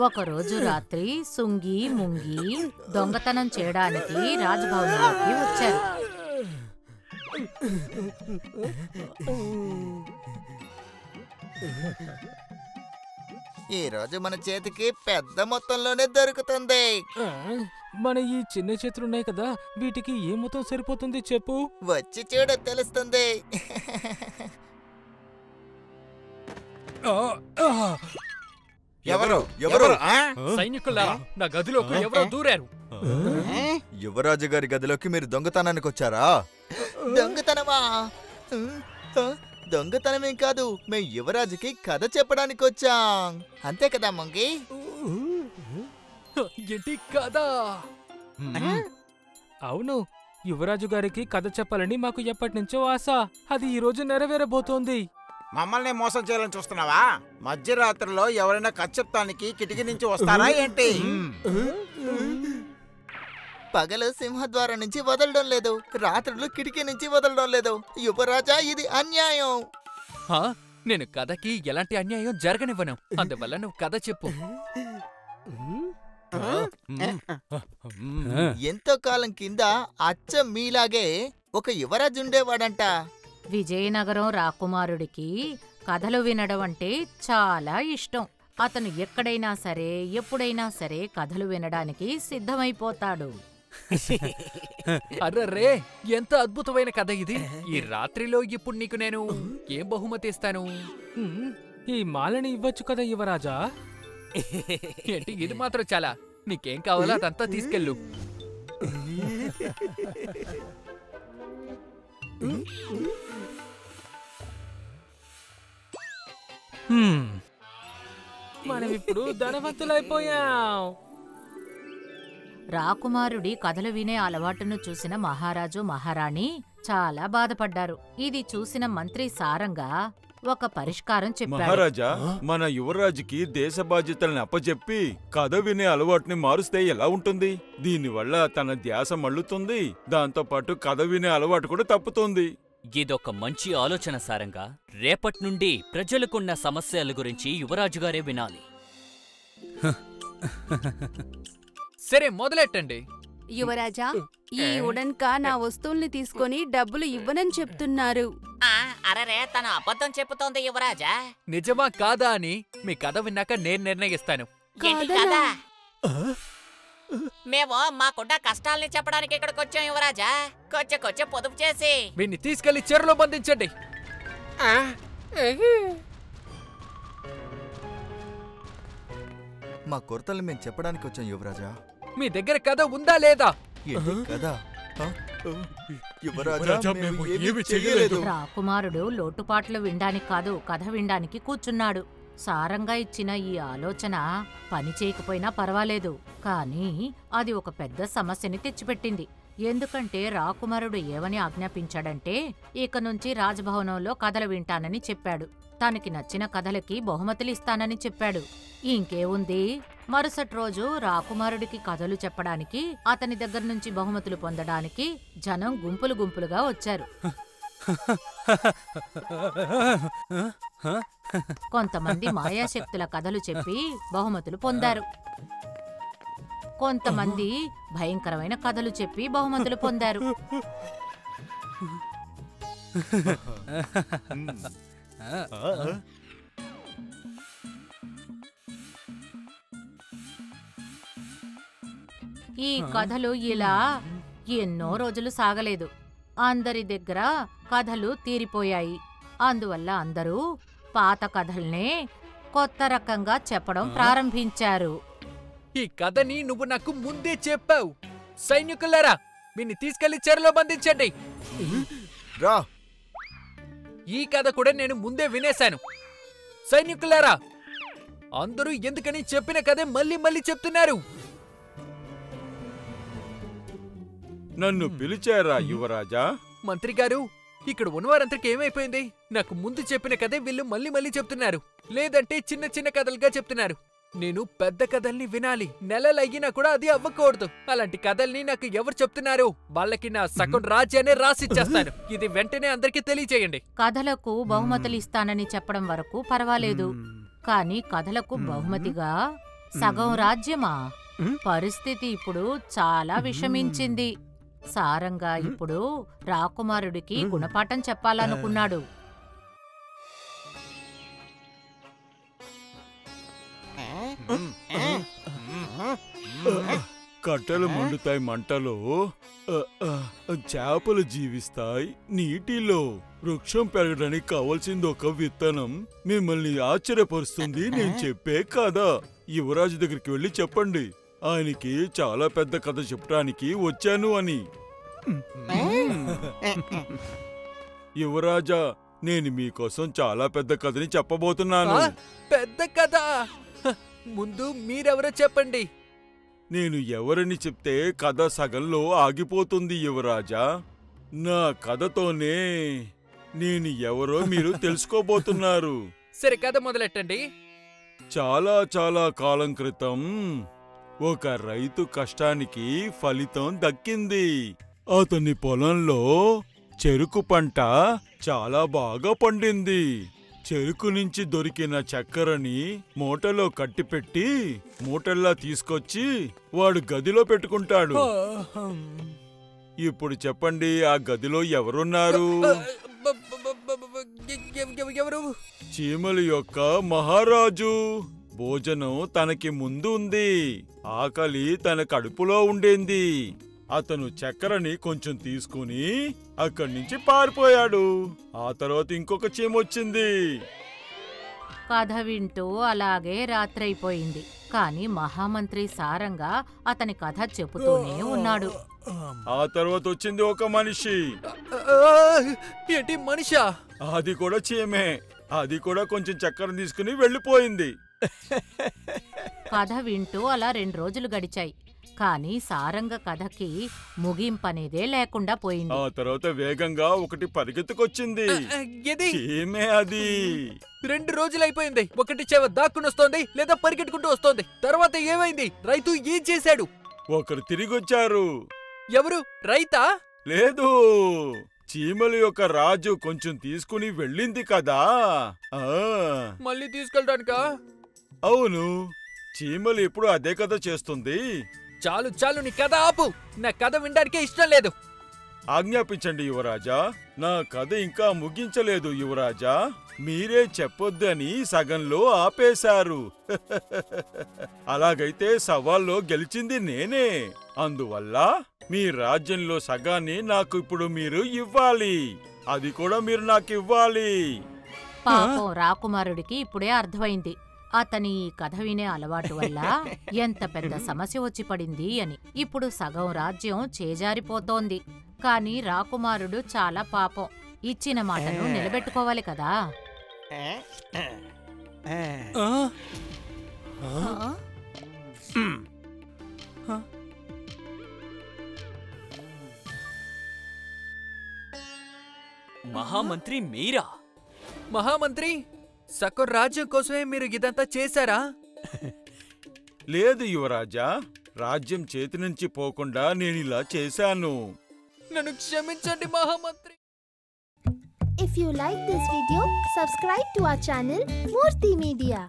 ఒకరోజు రాత్రి సుంగి ముంగి దొంగతనం చేయడానికి రాజభవనంలోకి వచ్చారు. ఈ రోజు మన చేతికి పెద్ద మొత్తంలోనే దొరుకుతుంది. మన ఈ చిన్న చేతులున్నాయి కదా, వీటికి ఏ మొత్తం సరిపోతుంది చెప్పు. వచ్చి చూడ తెలుస్తుంది. ఎవరు ఎవరు? సైనికులారా, నా గదిలోకి ఎవరో దూరారు. యువరాజు గారి గదిలోకి మీరు దొంగతనానికి వచ్చారా? దొంగతనమా? దొంగతనమేం కాదు, మేం యువరాజుకి కథ చెప్పడానికి వచ్చాం. అంతే కదా మంగి? ఏంటి కదా? అవును, యువరాజు గారికి కథ చెప్పాలని మాకు ఎప్పటినుంచో ఆశ. అది ఈ రోజు నెరవేరబోతోంది. మమ్మల్ని మోసం చేయాలని చూస్తున్నావా? మధ్యరాత్రిలో ఎవరైనా కథ చెప్తానికి కిటికీ నుంచి వస్తారా ఏంటి? పగలు సింహద్వారం నుంచి వదలడం లేదు, రాత్రులు కిటికీ నుంచి వదలడం లేదు. యువరాజా, ఇది అన్యాయం. నేను కథకి ఎలాంటి అన్యాయం జరగనివ్వను. అందువల్ల నువ్వు కథ చెప్పు. ఎంతో కాలం కింద అచ్చం మీలాగే ఒక యువరాజు ఉండేవాడంట. విజయనగరం రాకుమారుడికి కథలు వినడం అంటే చాలా ఇష్టం. అతను ఎక్కడైనా సరే ఎప్పుడైనా సరే కథలు వినడానికి సిద్ధమైపోతాడు. అర్రరే, ఎంత అద్భుతమైన కథ ఇది! ఈ రాత్రిలో ఇప్పుడు నీకు నేను ఏం బహుమతి ఇస్తాను? ఈ మాలని ఇవ్వచ్చు కదా యువరాజా. ఏంటి, ఇది మాత్రం చాలా? నీకేం కావాలో అదంతా తీసుకెళ్ళు. మనం ఇప్పుడు ధనవంతులైపోయాం. రాకుమారుడి కథలు వినే అలవాటును చూసిన మహారాజు మహారాణి చాలా బాధపడ్డారు. ఇది చూసిన మంత్రి సారంగా ఒక పరిష్కారం చెప్పాడు. మహారాజా, మన యువరాజుకి దేశ బాధ్యతల్ని అప్పచెప్పి కథ వినే అలవాటుని మారుస్తే ఎలా ఉంటుంది? దీనివల్ల తన ధ్యాస మళ్ళుతుంది, దాంతో పాటు కథ వినే అలవాటు కూడా తప్పుతుంది. ఇదొక మంచి ఆలోచన సారంగా. రేపటి నుండి ప్రజలకున్న సమస్యల గురించి యువరాజుగారే వినాలి. సరే, మొదలెట్టండి. యువరాజా, ఈ ఉడన్కా నా వస్తువుల్ని తీసుకొని డబ్బులు ఇవ్వనని చెప్తున్నారు. అరరే, తను అబద్ధం చెప్పుతోంది యువరాజా. నిజమా కాదా అని మీ కథ విన్నాక నేను నిర్ణయిస్తాను. ఏంటి కదా? మేము మాకున్న కష్టాల్ని చెప్పడానికి ఇక్కడికి వచ్చాం యువరాజా. కొంచెం పొదుపు చేసి వీన్ని తీసుకెళ్లి చెరులో బంధించండి. మా కొరతల్ని మేము చెప్పడానికి వచ్చాం యువరాజా. మీ దగ్గర కథ ఉందా లేదా? కదా యువరాజా, మేము ఏమీ చేయలేదు. రాకుమారుడు లోటుపాట్లు వినడానికి కాదు, కథ వినడానికి కూర్చున్నాడు. సారంగా ఇచ్చిన ఈ ఆలోచన పని చేయకపోయినా పర్వాలేదు, కానీ అది ఒక పెద్ద సమస్యని తెచ్చిపెట్టింది. ఎందుకంటే రాకుమారుడు ఏమని ఆజ్ఞాపించాడంటే, ఇక నుంచి రాజభవనంలో కథలు వింటానని చెప్పాడు. తనకి నచ్చిన కథలకి బహుమతులిస్తానని చెప్పాడు. ఇంకేముంది, మరుసటి రోజు రాకుమారుడికి కథలు చెప్పడానికి, అతని దగ్గర నుంచి బహుమతులు పొందడానికి జనం గుంపులు గుంపులుగా వచ్చారు. కొంతమంది మాయాశక్తుల కథలు చెప్పి బహుమతులు పొందారు. కొంతమంది భయంకరమైన కథలు చెప్పి బహుమతులు పొందారు. ఈ కథలు ఇలా ఎన్నో రోజులు సాగలేదు. అందరి దగ్గర కథలు తీరిపోయాయి. అందువల్ల అందరూ పాత కథల్నే కొత్త రకంగా చెప్పడం ప్రారంభించారు. ఈ కథని నువ్వు నాకు ముందే చెప్పావు. సైనికులారా, వీన్ని తీసుకెళ్లి చెరలో బంధించండి. రా, ఈ కథ కూడా నేను ముందే వినేశాను. సైనికులారా, అందరూ ఎందుకని చెప్పిన కథే మళ్ళీ మళ్ళీ చెప్తున్నారు. నన్ను పిలిచారా యువరాజా? మంత్రి గారు, ఇక్కడ ఉన్నవారంతకి ఏమైపోయింది? నాకు ముందు చెప్పిన కథే వీళ్ళు మళ్ళీ మళ్ళీ చెప్తున్నారు, లేదంటే చిన్న చిన్న కథలుగా చెప్తున్నారు. నేను పెద్ద కథల్ని వినాలి. నెలలయ్యినా కూడా అది అవ్వకూడదు. అలాంటి కథల్ని నాకు ఎవరు చెప్తున్నారు? వాళ్ళకి నా సగం రాజ్యాన్ని రాసిచ్చేస్తాను. ఇది వెంటనే అందరికీ తెలియచేయండి. కథలకు బహుమతులిస్తానని చెప్పడం వరకు పర్వాలేదు, కానీ కథలకు బహుమతిగా సగం రాజ్యమా? పరిస్థితి ఇప్పుడు చాలా విషమించింది. సారంగా ఇప్పుడు రాకుమారుడికి గుణపాఠం చెప్పాలనుకున్నాడు. కట్టెలు మండుతాయి మంటలో, చేపలు జీవిస్తాయి నీటిలో. వృక్షం పెరగడానికి కావలసింది ఒక విత్తనం. మిమ్మల్ని ఆశ్చర్యపరుస్తుంది నేను చెప్పే కథ. యువరాజు దగ్గరికి వెళ్ళి చెప్పండి, ఆయనకి చాలా పెద్ద కథ చెప్పడానికి వచ్చాను అని. యువరాజా, నేను మీకోసం చాలా పెద్ద కథని చెప్పబోతున్నాను. పెద్ద కథ? ముందు మీరెవరో చెప్పండి. నేను ఎవరని చెప్తే కథ సగంలో ఆగిపోతుంది యువరాజా. నా కథతోనే నేను ఎవరో మీరు తెలుసుకోబోతున్నారు. సరే, కథ మొదలెట్టండి. చాలా చాలా కాలం క్రితం ఒక రైతు కష్టానికి ఫలితం దక్కింది. అతని పొలంలో చెరుకు పంట చాలా బాగా పండింది. చెరుకు నుంచి దొరికిన చక్కెరని మూటలో కట్టిపెట్టి మూటల్లా తీసుకొచ్చి వాడు గదిలో పెట్టుకుంటాడు. ఇప్పుడు చెప్పండి, ఆ గదిలో ఎవరున్నారు? ఎవరు? చీమల యొక్క మహారాజు. భోజనం తనకి ముందు ఉంది, ఆకలి తన కడుపులో ఉండేంది. అతను చక్కెరని కొంచెం తీసుకుని అక్కడి నుంచి పారిపోయాడు. ఆ తర్వాత ఇంకొక చీమ వచ్చింది. కథ వింటూ అలాగే రాత్రైపోయింది. కాని మహామంత్రి సారంగా అతని కథ చెబుతూనే ఉన్నాడు. ఆ తర్వాత వచ్చింది ఒక మనిషి. ఏంటి, మనిషా? అది కూడా చీమే. అది కూడా కొంచెం చక్కెర తీసుకుని వెళ్ళిపోయింది. కథ వింటూ అలా 2 రోజులు గడిచాయి. కాని సారంగ కథకి ముగింపనేదే లేకుండా పోయింది. ఆ తర్వాత వేగంగా ఒకటి పరిగెత్తుకొచ్చింది. చీమే అది. 2 రోజులైపోయింది. ఒకటి చెవ దాక్కునొస్తోంది లేదా పరిగెట్టుకుంటూ వస్తోంది. తర్వాత ఏమైంది? రైతు ఏం చేశాడు? ఒకరు తిరిగొచ్చారు. ఎవరు? రైతా? లేదు, చీమల యొక్క రాజు కొంచెం తీసుకుని వెళ్ళింది కదా. మళ్ళీ తీసుకెళ్ళడానికా? అవును, చీమలు ఎప్పుడు అదే కథ చేస్తుంది. చాలు చాలు, నీ కథ ఆపు. నా కథ వినడానికే ఇష్టం లేదు. ఆజ్ఞాపించండి యువరాజా. నా కథ ఇంకా ముగించలేదు యువరాజా. మీరే చెప్పొద్దని సగంలో ఆపేశారు. అలాగైతే సవాల్లో గెలిచింది నేనే. అందువల్ల మీ రాజ్యంలో సగాన్ని నాకు ఇప్పుడు మీరు ఇవ్వాలి. అది కూడా మీరు నాకు ఇవ్వాలి. పాపం రాకుమారుడికి ఇప్పుడే అర్థమైంది అతని ఈ కథ వినే అలవాటు వల్ల ఎంత పెద్ద సమస్య వచ్చి పడింది అని. ఇప్పుడు సగం రాజ్యం చేజారిపోతోంది. కాని రాకుమారుడు చాలా పాపం. ఇచ్చిన మాటను నిలబెట్టుకోవాలి కదా. మహామంత్రి మీరా? మహామంత్రి, సగం రాజ్యం కోసమే మీరు ఇదంతా చేశారా? లేదు యువరాజా, రాజ్యం చేతి నుంచి పోకుండా నేనిలా చేశాను. నన్ను క్షమించండి మహామంత్రి. If you like this video, subscribe to our channel Murthy Media.